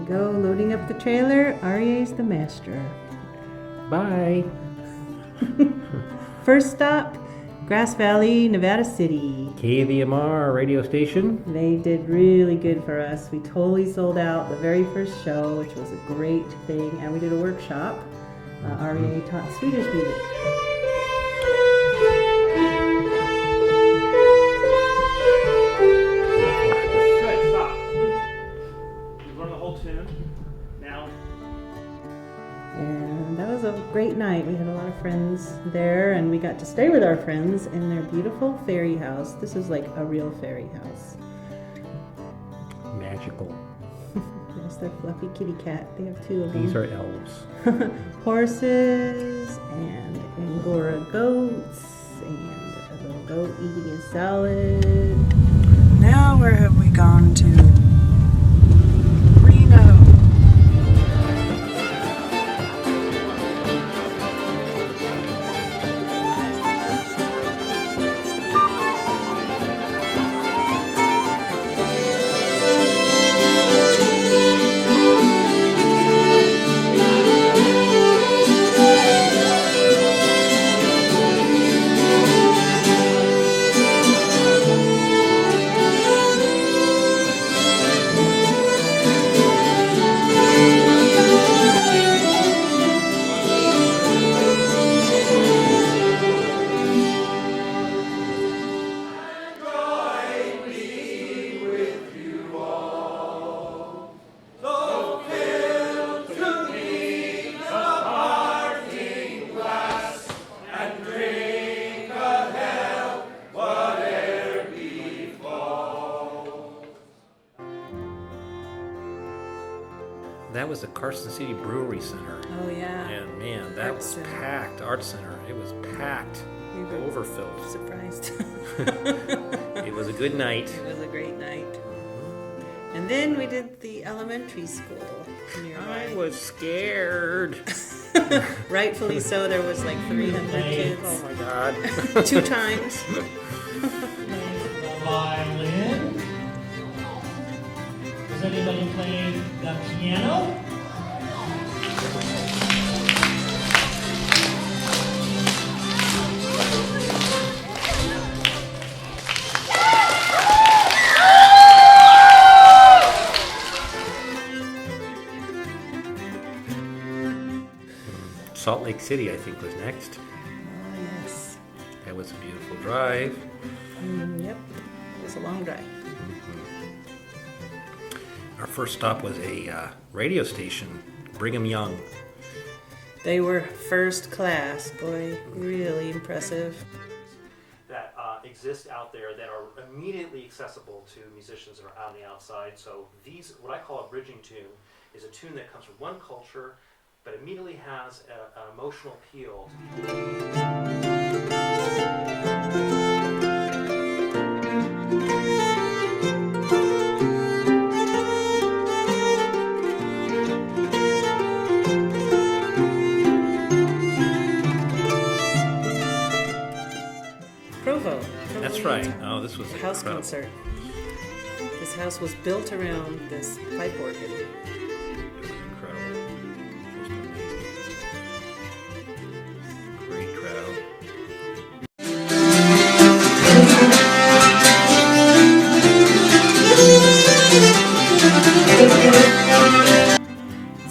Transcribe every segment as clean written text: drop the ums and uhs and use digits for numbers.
go, loading up the trailer. Aryeh's the master. Bye. First stop, Grass Valley, Nevada City. KVMR radio station. They did really good for us. We totally sold out the very first show, which was a great thing, and we did a workshop. Aryeh taught Swedish music. Good, stop. We've learned the whole tune. Now. And that was a great night. We had a lot of friends there, and we got to stay with our friends in their beautiful fairy house. This is like a real fairy house. Magical. There's their fluffy kitty cat. They have two of them. These are elves. Horses and Angora goats and a little goat eating a salad. Now where have we gone to? Reno. That was the Carson City Brewery Center. Oh yeah. And man, that Arts was Center. packed. Art Center. It was packed. You were Overfilled. surprised. It was a good night. It was a great night. And then we did the elementary school nearby. I was scared. Rightfully so. There was like 300 Oh kids. my God. 2 times. The violin. Does anybody play the piano? Salt Lake City, I think, was next. Oh, yes. That was a beautiful drive. Yep. It was a long drive. Our first stop was a radio station, Brigham Young. They were first class. Boy, really impressive. That exist out there that are immediately accessible to musicians that are on the outside. So these, what I call a bridging tune, is a tune that comes from one culture but immediately has an emotional appeal to people. Provo. That's right. Oh, this was A house incredible. concert. This house was built around this pipe organ. It was incredible. Just amazing. Great crowd.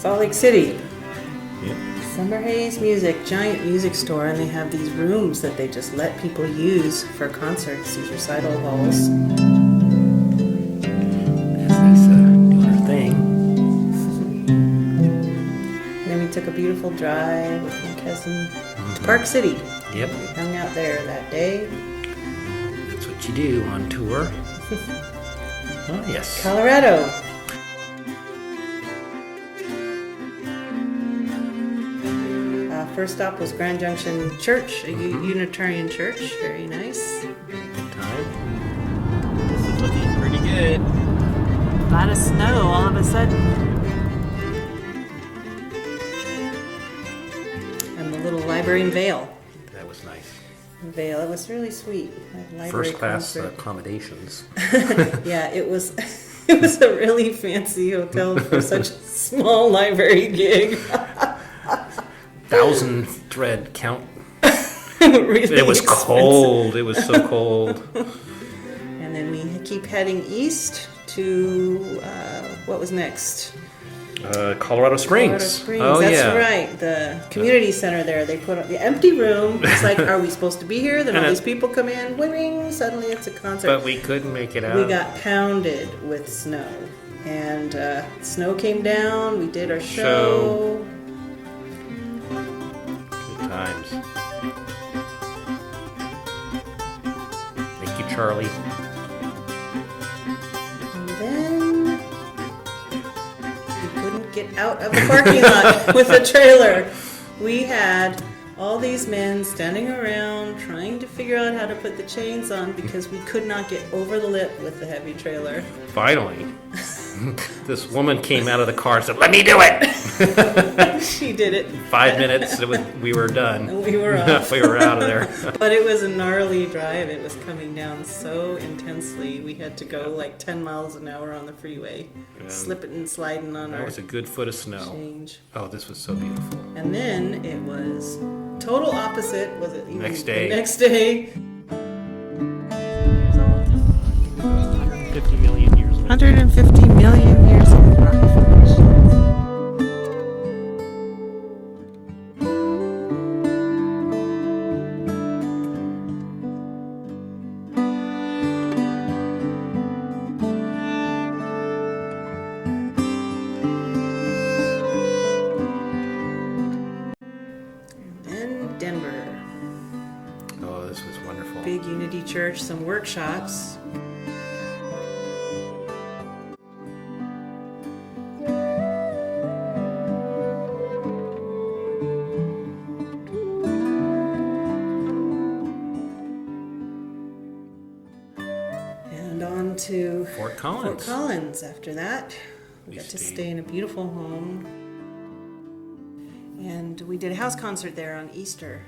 Salt Lake City. Yep. Summer Haze Music, giant music store, and they have these rooms that they just let people use for concerts, these recital halls. That's Lisa doing her thing. And then we took a beautiful drive with my cousin to Park City. Yep. We hung out there that day. That's what you do on tour. Oh, yes. Colorado. First stop was Grand Junction Church, a Unitarian church. Very nice. Good time. This is looking pretty good. A lot of snow all of a sudden. And the little library in Vail. That was nice. Vail, it was really sweet. Library First class concert. accommodations. Yeah, it was. It was a really fancy hotel for such a small library gig. 1,000 thread count. Really It was expensive. cold. It was so cold. And then we keep heading east to, what was next? Colorado Springs. Colorado Springs. Oh, That's yeah. right. The community center there. They put up the empty room. It's like, are we supposed to be here? Then all And these people come in. Whing, suddenly it's a concert. But we couldn't make it out. We got pounded with snow. And snow came down. We did our show. Good times. Thank you, Charlie. And then we couldn't get out of the parking lot with the trailer. We had all these men standing around trying to figure out how to put the chains on because we could not get over the lip with the heavy trailer. Finally, this woman came out of the car and said, "Let me do it." She did it. 5 minutes, we were done. And we were off. We were out of there. But it was a gnarly drive. It was coming down so intensely. We had to go like 10 miles an hour on the freeway, slipping and sliding on That our was a good foot of snow. change. Oh, this was so beautiful. And then it was total opposite. Was it even Next day. The next day. 50 million years later. 150 million years of rock formation. And then Denver. Oh, this was wonderful. Big Unity Church, some workshops. And on to Fort Collins. Fort Collins after that. We We got to stayed. stay in a beautiful home. And we did a house concert there on Easter,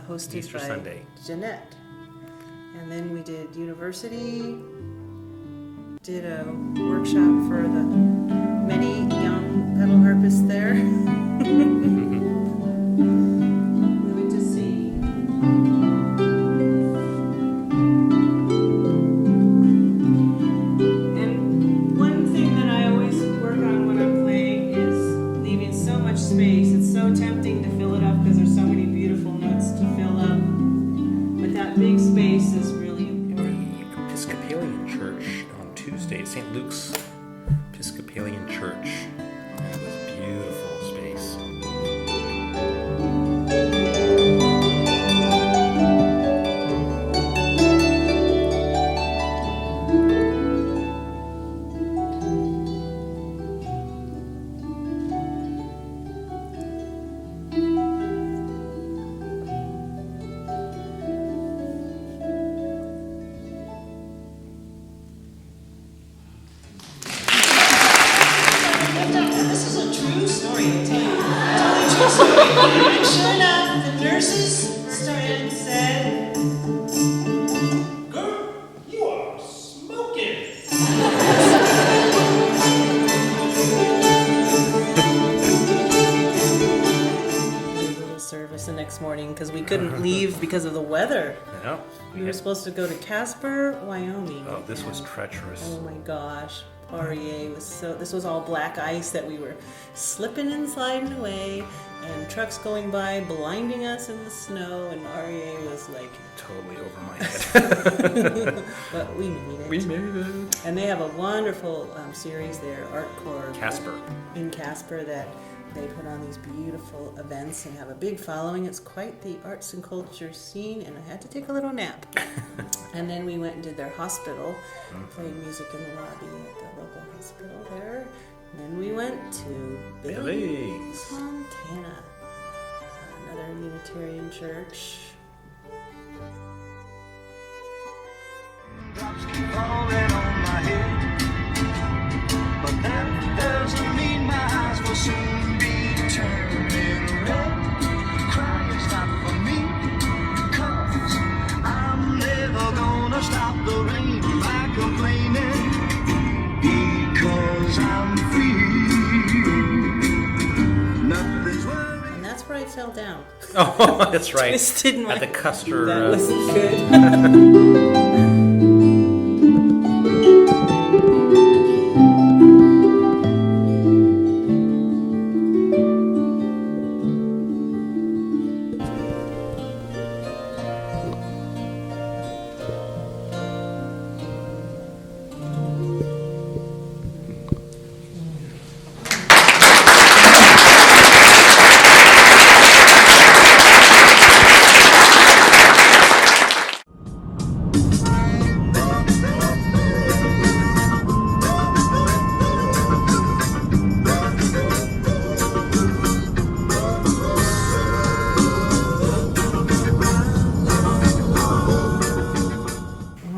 hosted Easter by Sunday. Jeanette. And then we did university, did a workshop for the many young pedal harpists there. We went to see. And one thing that I always work on when I'm playing is leaving so much space. It's so tempting to fill it up because there's so many beautiful notes to fill up. But that big space is really important. The Episcopalian Church on Tuesday, St. Luke's Episcopalian Church. And it was a beautiful space. This is a true story. Totally true story. And sure enough, the nurses started and said, Girl, you are smoking. Did a little service the next morning because we couldn't leave because of the weather. Yeah. We were supposed to go to Casper, Wyoming. Oh, this was and- treacherous. Oh my gosh. Aryeh was this was all black ice that we were slipping and sliding away, and trucks going by blinding us in the snow, and Aryeh was like, Totally over my head. but we made it. We made it. And they have a wonderful series there, Art Corps Casper. in Casper, that they put on these beautiful events and have a big following. It's quite the arts and culture scene, and I had to take a little nap. And then we went and did their hospital, played music in the lobby at the local hospital there. And then we went to Billings. Montana, another Unitarian church. Drops keep falling on my head, but that doesn't mean my eyes will soon be turning red. Crying's not for me, 'cause I'm never gonna stop the rain by complaining, because I'm free. fell down. Oh, that's right. Twisted my. At the Custer. That wasn't good.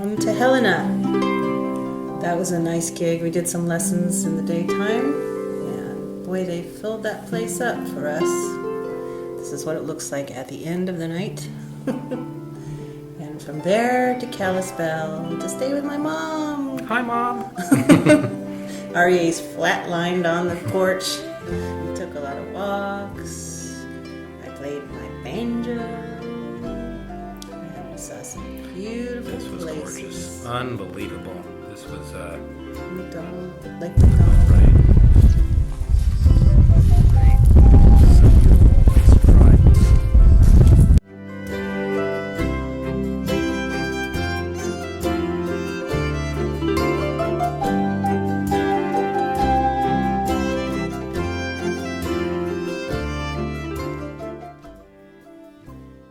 On to Helena. That was a nice gig. We did some lessons in the daytime, and boy, they filled that place up for us. This is what it looks like at the end of the night. And from there to Kalispell to stay with my mom. Hi, Mom. Aryeh's flatlined on the porch. We took a lot of walks. I played my banjo. And we saw some beautiful This was places. gorgeous. Unbelievable. This was, Like McDonald. right. Great. So beautiful. Makes you cry.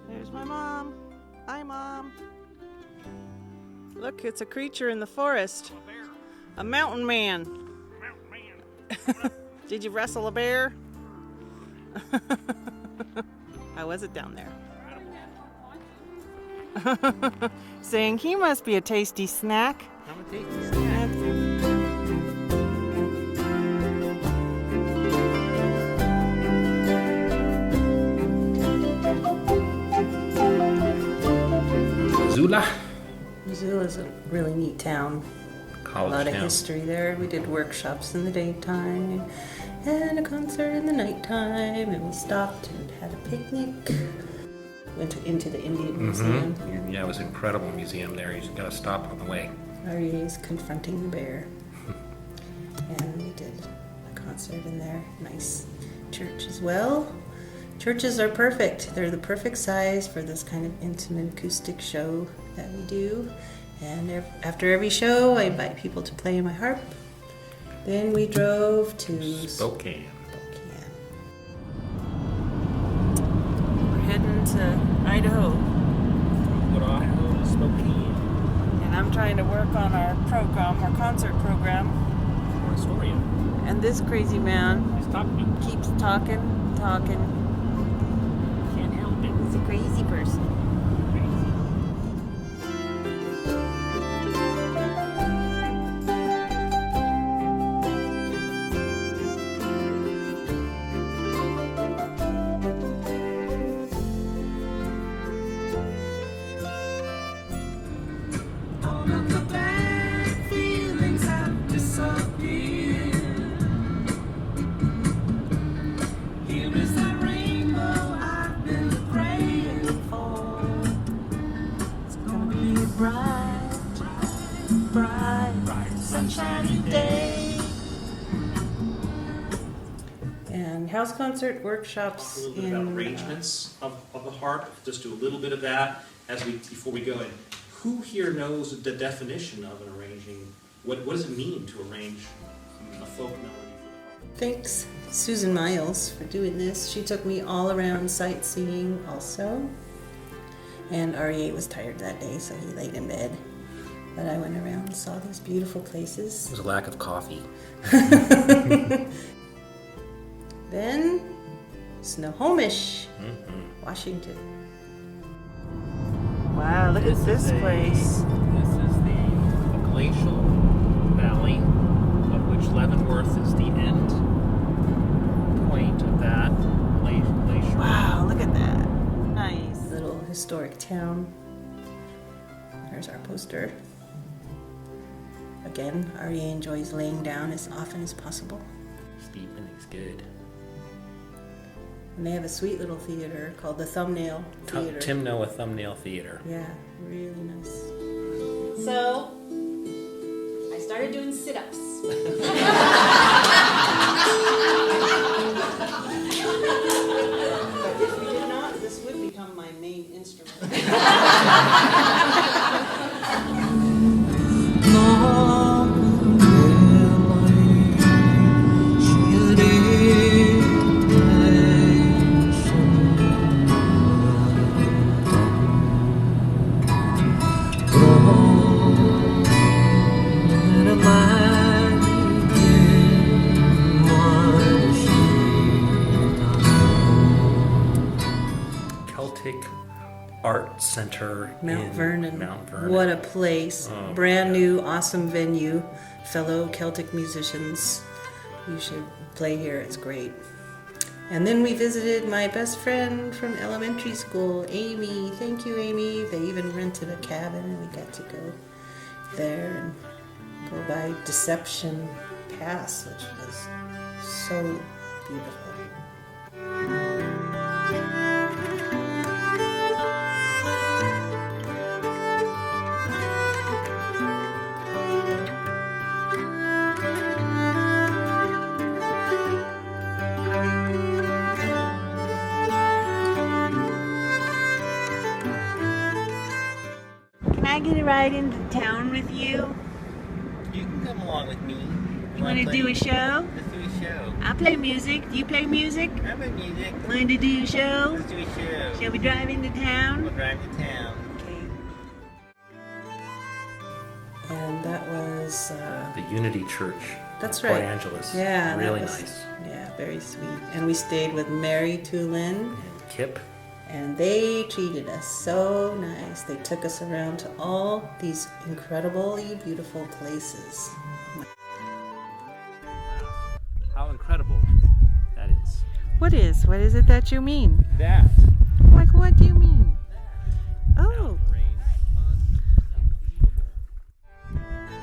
There's my mom. Hi, Mom. Look, it's a creature in the forest. A mountain man. Did you wrestle a bear? How was it down there? Saying he must be a tasty snack. I'm a tasty snack. Missoula. Missoula's a really neat town. A College lot of town. history there. We did workshops in the daytime and a concert in the nighttime, and we stopped and had a picnic. Went into the Indian Museum. Yeah, it was an incredible museum there. You just got to stop on the way. Aryeh's confronting the bear. And we did a concert in there. Nice church as well. Churches are perfect. They're the perfect size for this kind of intimate acoustic show that we do. And after every show, I invite people to play my harp. Then we drove to Spokane. We're heading to Idaho. Go to Idaho to Spokane. And I'm trying to work on our program, our concert program. For Astoria. And this crazy man He's talking. keeps talking. Can't help it. He's a crazy person. All of the bad feelings have disappeared. Here is the rainbow I've been praying for. It's gonna be a bright, sunshiny day. And house concert workshops Talk a little bit about arrangements of the harp. Just do a little bit of that before we go in. Who here knows the definition of an arranging? What does it mean to arrange a folk melody for the harp? Thanks Susan Miles for doing this. She took me all around sightseeing also. And Aryeh was tired that day, so he laid in bed. But I went around and saw these beautiful places. It was a lack of coffee. Then Snohomish, Washington. Wow, look at this place. This is the glacial valley, of which Leavenworth is the end point of that glacier. Wow, look at that. Nice. Little historic town. There's our poster. Again, Aryeh enjoys laying down as often as possible. Sleeping is good. And they have a sweet little theater called the Thumbnail Theater. Timno, a thumbnail theater. Yeah, really nice. So, I started doing sit-ups. If we did not, this would become my main instrument. Celtic Art Center Mount in Vernon. Mount Vernon. What a place. Oh, Brand yeah. new, awesome venue. Fellow Celtic musicians. You should play here, it's great. And then we visited my best friend from elementary school, Amy. Thank you, Amy. They even rented a cabin and we got to go there and go by Deception Pass, which was so beautiful. Can I get a ride into town with you? You can come along with me. You want to do a show? Let's do a show. I'll play music. Do you play music? I play music. Want to do a show? Let's do a show. Shall we drive into town? We'll drive to town. Okay. And that was, The Unity Church. that's Port right. Angeles. Yeah, that Really was- nice. Yeah, very sweet. And we stayed with Mary Tulin, And Kip. and they treated us so nice. They took us around to all these incredibly beautiful places. How incredible that is. What is? What is it that you mean? That. Like, what do you mean? Oh, Mountain range. Unbelievable.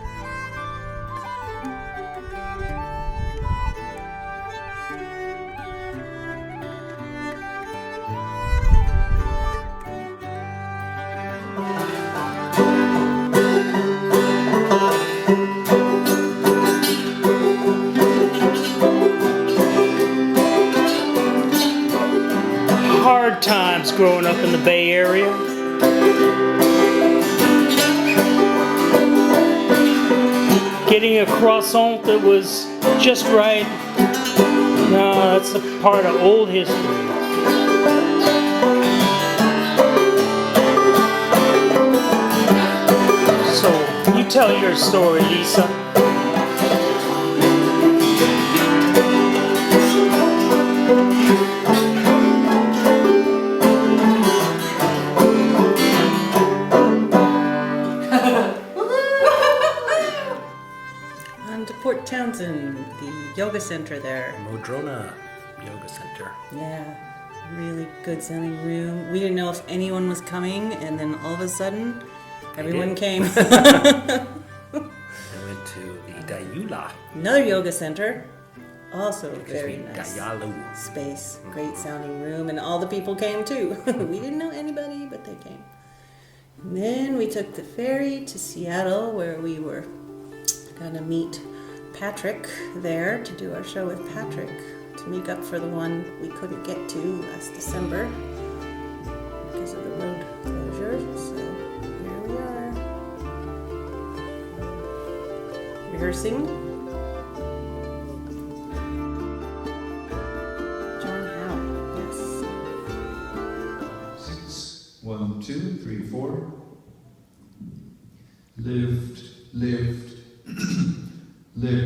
Hard times growing up in the Bay Area. Getting a croissant that was just right. No, that's a part of old history. So, you tell your story, Lisa. on to Port Townsend, the yoga center there. Modrona Yoga Center. Yeah, really good sounding room. We didn't know if anyone was coming, and then all of a sudden, everyone did. came. I went to the Dayula. Another yoga center, also very Excuse me, nice Dayalu. space, great sounding room, and all the people came too. We didn't know anybody, but they came. And then we took the ferry to Seattle, where we were gonna meet Patrick there to do our show with Patrick, to make up for the one we couldn't get to last December because of the road closure. So here we are, rehearsing. John Howe, yes. 6, 1, 2, 3, 4. Lived, lived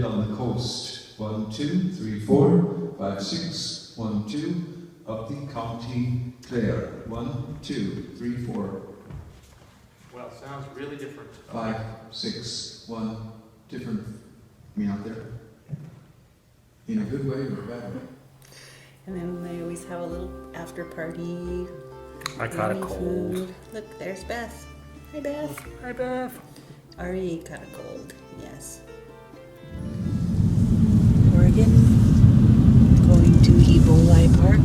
on the coast. 1, 2, 3, 4, 5, 6, 1, 2, up the County Clare. 1, 2, 3, 4, Well, sounds really different. 5, 6, 1, different. Me out there. In a good way or a bad way? And then they always have a little after party. I caught a yummy cold. food. Look, there's Beth. Hi, Beth. Hi, Beth. Aryeh got a cold, yes. Oregon, going to Vblog Park.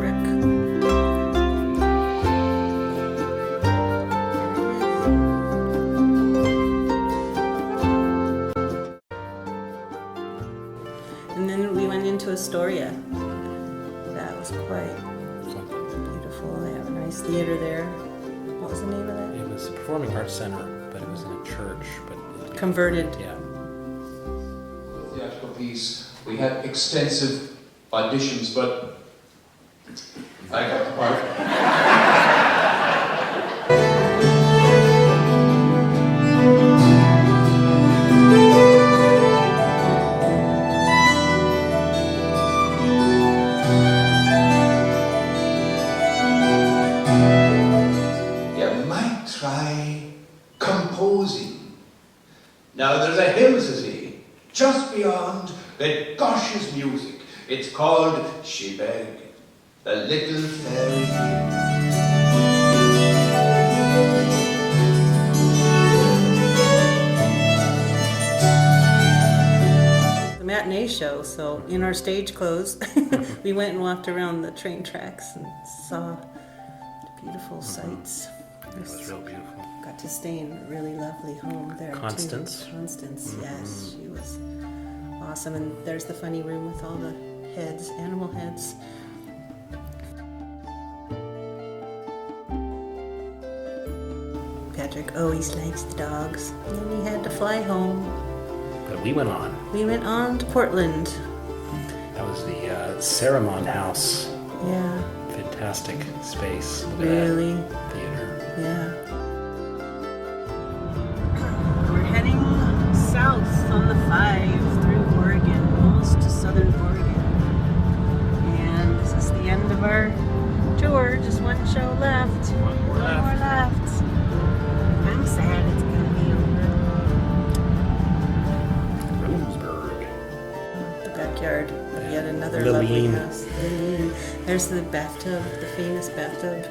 brick. And then we went into Astoria. That was quite beautiful. They have a nice theater there. What was the name of that? It was a performing arts center, but it was in a church. But Converted. yeah. Theatrical piece. We had extensive auditions, but I got the part. You might try composing. Now there's a hill, says he, just beyond that gushes music. It's called Shebeg, the little fairy hill. The matinee show, so in our stage clothes, we went and walked around the train tracks and saw beautiful sights. It was real beautiful. Got to stay in a really lovely home there Constance. too. Constance, yes, she was awesome. And there's the funny room with all the heads, animal heads. Patrick always likes the dogs. And then he had to fly home. But we went on. We went on to Portland. That was the Saramon House. Yeah, Fantastic space. Look at really. that theater. Yeah. We're heading south on the 5 through Oregon, almost to southern Oregon. And this is the end of our tour. Just one show left. One more left. I'm sad it's gonna be over. Roseburg. The backyard of yet another Lilleen. lovely house. Lilleen. There's the bathtub, the famous bathtub.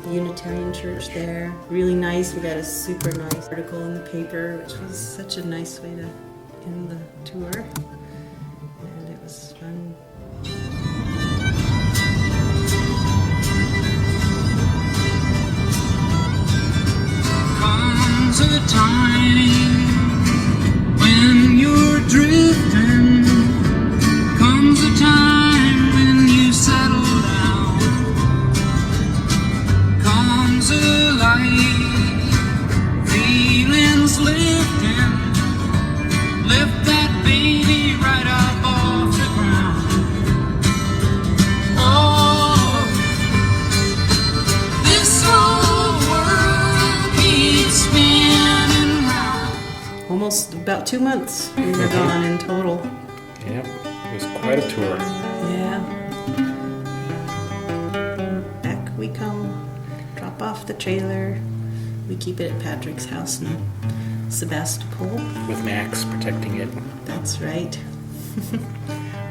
The Unitarian church there. Really nice. We got a super nice article in the paper, which was such a nice way to end the tour. And it was fun. Comes a time when you're drifting. Comes a time when you settle down. Comes a light, feelings lifting. Lift that baby right up off the ground. Oh, this whole world keeps spinning round. Almost about 2 months we were gone in total. Yep. It was quite a tour. Yeah. Back we come. Drop off the trailer. We keep it at Patrick's house in Sebastopol. With Max protecting it. That's right.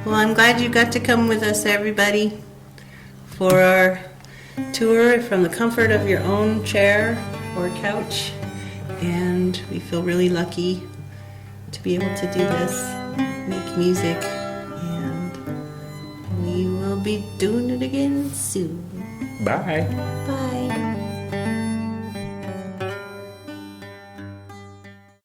Well, I'm glad you got to come with us, everybody, for our tour from the comfort of your own chair or couch. And we feel really lucky to be able to do this, make music, and we will be doing it again soon. Bye. Bye.